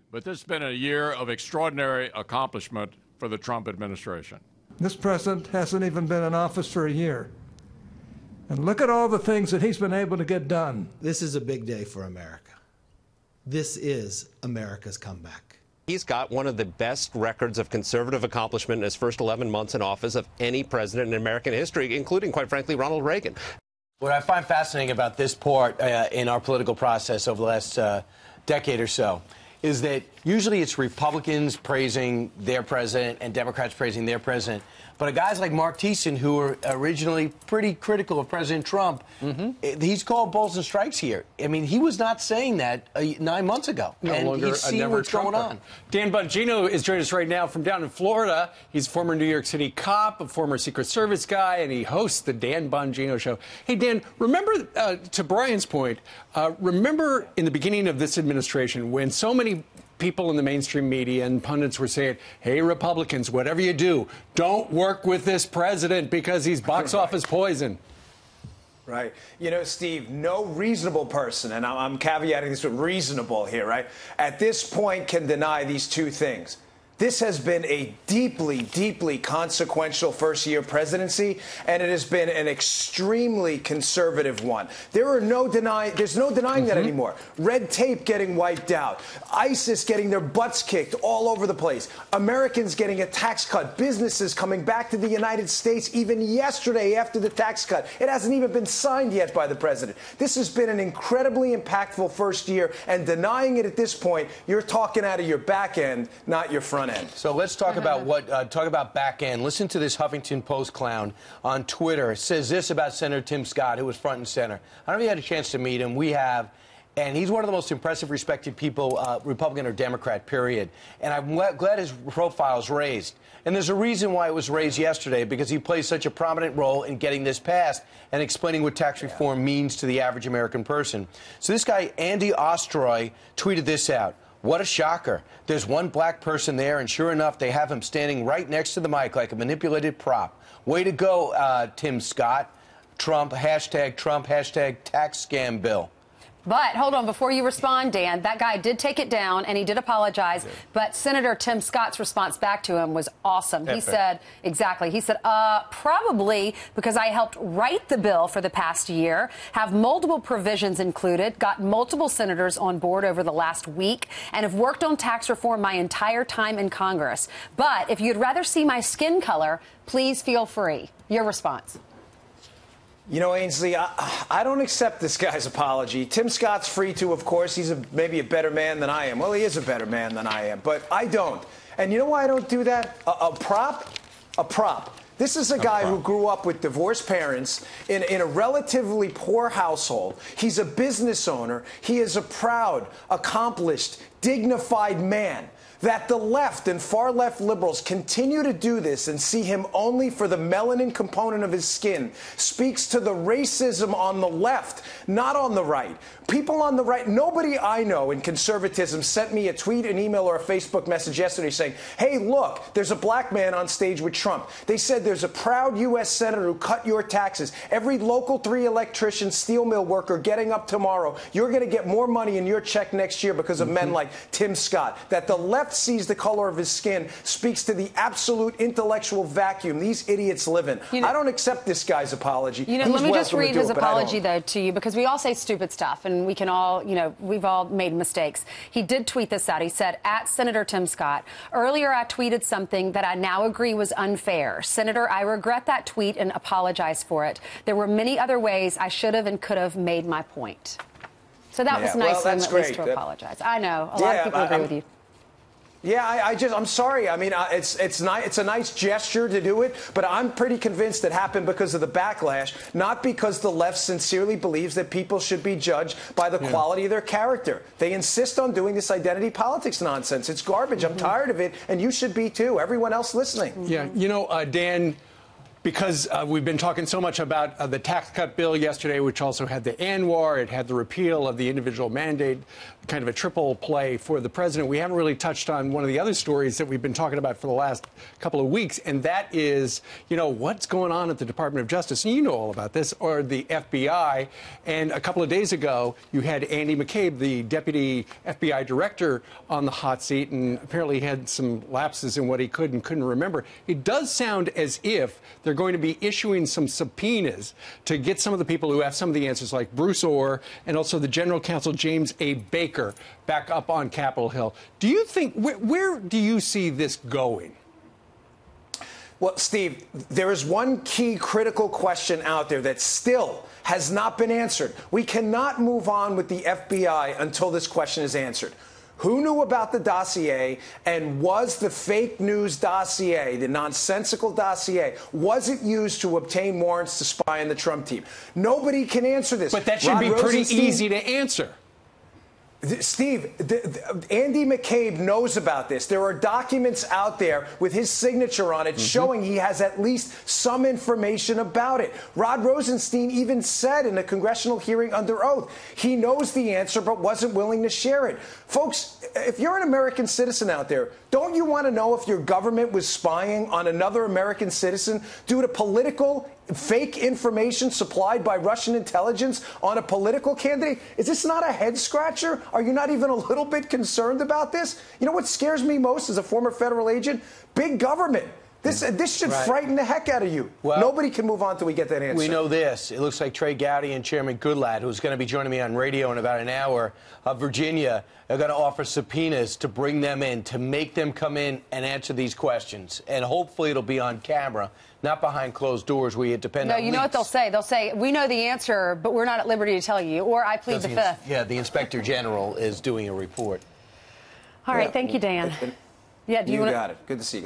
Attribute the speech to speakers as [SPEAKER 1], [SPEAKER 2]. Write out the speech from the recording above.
[SPEAKER 1] But this has been a year of extraordinary accomplishment for the Trump administration.
[SPEAKER 2] This president hasn't even been in office for a year. And look at all the things that he's been able to get done.
[SPEAKER 3] This is a big day for America. This is America's comeback.
[SPEAKER 4] He's got one of the best records of conservative accomplishment in his first 11 months in office of any president in American history, including, quite frankly, Ronald Reagan.
[SPEAKER 5] What I find fascinating about this part in our political process over the last decade or so is that usually it's Republicans praising their president and Democrats praising their president. But guys like Mark Thiessen, who were originally pretty critical of President Trump, he's called balls and strikes here. I mean, he was not saying that 9 months ago. And he's seeing what's going on.
[SPEAKER 6] Dan Bongino is joining us right now from down in Florida. He's a former New York City cop, a former Secret Service guy, and he hosts the Dan Bongino Show. Hey, Dan, remember, to Brian's point, remember in the beginning of this administration when so many people in the mainstream media and pundits were saying, hey, Republicans, whatever you do, don't work with this president because he's box office poison.
[SPEAKER 7] Right. You know, Steve, no reasonable person, and I'm caveating this with reasonable here, right, at this point can deny these two things. This has been a deeply, deeply consequential first-year presidency, and it has been an extremely conservative one. There's no denying that anymore. Red tape getting wiped out. ISIS getting their butts kicked all over the place. Americans getting a tax cut. Businesses coming back to the United States even yesterday after the tax cut. It hasn't even been signed yet by the president. This has been an incredibly impactful first year, and denying it at this point, you're talking out of your back end, not your front end.
[SPEAKER 5] So let's talk about back end. Listen to this Huffington Post clown on Twitter. It says this about Senator Tim Scott, who was front and center. I don't know if you had a chance to meet him. We have. And he's one of the most impressive, respected people, Republican or Democrat, period. And I'm glad his profile is raised. And there's a reason why it was raised yesterday, because he plays such a prominent role in getting this passed and explaining what tax reform means to the average American person. So this guy, Andy Ostroy, tweeted this out. What a shocker. There's one black person there, and sure enough, they have him standing right next to the mic like a manipulated prop. Way to go, Tim Scott. Trump, hashtag tax scam bill.
[SPEAKER 8] But hold on, before you respond, Dan, that guy did take it down and he did apologize. But Senator Tim Scott's response back to him was awesome. He said, exactly. He said, probably because I helped write the bill for the past year, have multiple provisions included, got multiple senators on board over the last week, and have worked on tax reform my entire time in Congress. But if you'd rather see my skin color, please feel free. Your response.
[SPEAKER 7] You know, Ainsley, I don't accept this guy's apology. Tim Scott's free to, of course. He's maybe a better man than I am. Well, he is a better man than I am, but I don't. And you know why I don't do that? A prop? This is a guy who grew up with divorced parents in a relatively poor household. He's a business owner. He is a proud, accomplished, dignified man. That the left and far-left liberals continue to do this and see him only for the melanin component of his skin speaks to the racism on the left, not on the right. People on the right, nobody I know in conservatism sent me a tweet, an email, or a Facebook message yesterday saying, hey, look, there's a black man on stage with Trump. They said there's a proud U.S. senator who cut your taxes. Every local 3 electrician, steel mill worker getting up tomorrow, you're going to get more money in your check next year because of men like Tim Scott. That the left sees the color of his skin speaks to the absolute intellectual vacuum these idiots live in. I don't accept this guy's apology.
[SPEAKER 8] Let me just read his apology, though, to you, because we all say stupid stuff, and we can all, we've all made mistakes. He did tweet this out. He said, at Senator Tim Scott, earlier I tweeted something that I now agree was unfair. Senator, I regret that tweet and apologize for it. There were many other ways I should have and could have made my point. So that was nice of him at least to apologize. I know. A lot of people agree with you.
[SPEAKER 7] Yeah, I'm sorry. I mean, it's a nice gesture to do it, but I'm pretty convinced it happened because of the backlash, not because the left sincerely believes that people should be judged by the quality of their character. They insist on doing this identity politics nonsense. It's garbage. I'm tired of it, and you should be too. Everyone else listening.
[SPEAKER 6] Yeah, Dan, because we've been talking so much about the tax cut bill yesterday, which also had the ANWR, it had the repeal of the individual mandate, kind of a triple play for the president. We haven't really touched on one of the other stories that we've been talking about for the last couple of weeks, and that is, what's going on at the Department of Justice. And you know all about this, or the FBI. And a couple of days ago, you had Andy McCabe, the deputy FBI director, on the hot seat, and apparently had some lapses in what he could and couldn't remember. It does sound as if they're going to be issuing some subpoenas to get some of the people who have some of the answers, like Bruce Orr and also the general counsel James A. Baker, back up on Capitol Hill. Do you think, where do you see this going?
[SPEAKER 7] Well, Steve, there is one key critical question out there that still has not been answered. We cannot move on with the FBI until this question is answered. Who knew about the dossier, and was the fake news dossier, the nonsensical dossier, was it used to obtain warrants to spy on the Trump team? Nobody can answer this.
[SPEAKER 6] But that should be pretty easy to answer.
[SPEAKER 7] Steve, Andy McCabe knows about this. There are documents out there with his signature on it showing he has at least some information about it. Rod Rosenstein even said in a congressional hearing under oath he knows the answer but wasn't willing to share it. Folks, if you're an American citizen out there, don't you want to know if your government was spying on another American citizen due to political fake information supplied by Russian intelligence on a political candidate? Is this not a head scratcher? Are you not even a little bit concerned about this? You know what scares me most as a former federal agent? Big government. This should frighten the heck out of you. Well, nobody can move on until we get that answer.
[SPEAKER 5] We know this. It looks like Trey Gowdy and Chairman Goodlatte, who's going to be joining me on radio in about an hour, of Virginia, are going to offer subpoenas to bring them in, to make them come in and answer these questions. And hopefully it'll be on camera, not behind closed doors where you depend on
[SPEAKER 8] No, you know what they'll say? They'll say, we know the answer, but we're not at liberty to tell you, or I plead the fifth.
[SPEAKER 5] Yeah, the Inspector General is doing a report.
[SPEAKER 8] All right, thank you, Dan. Yeah, do you
[SPEAKER 7] got it. Good to see you guys.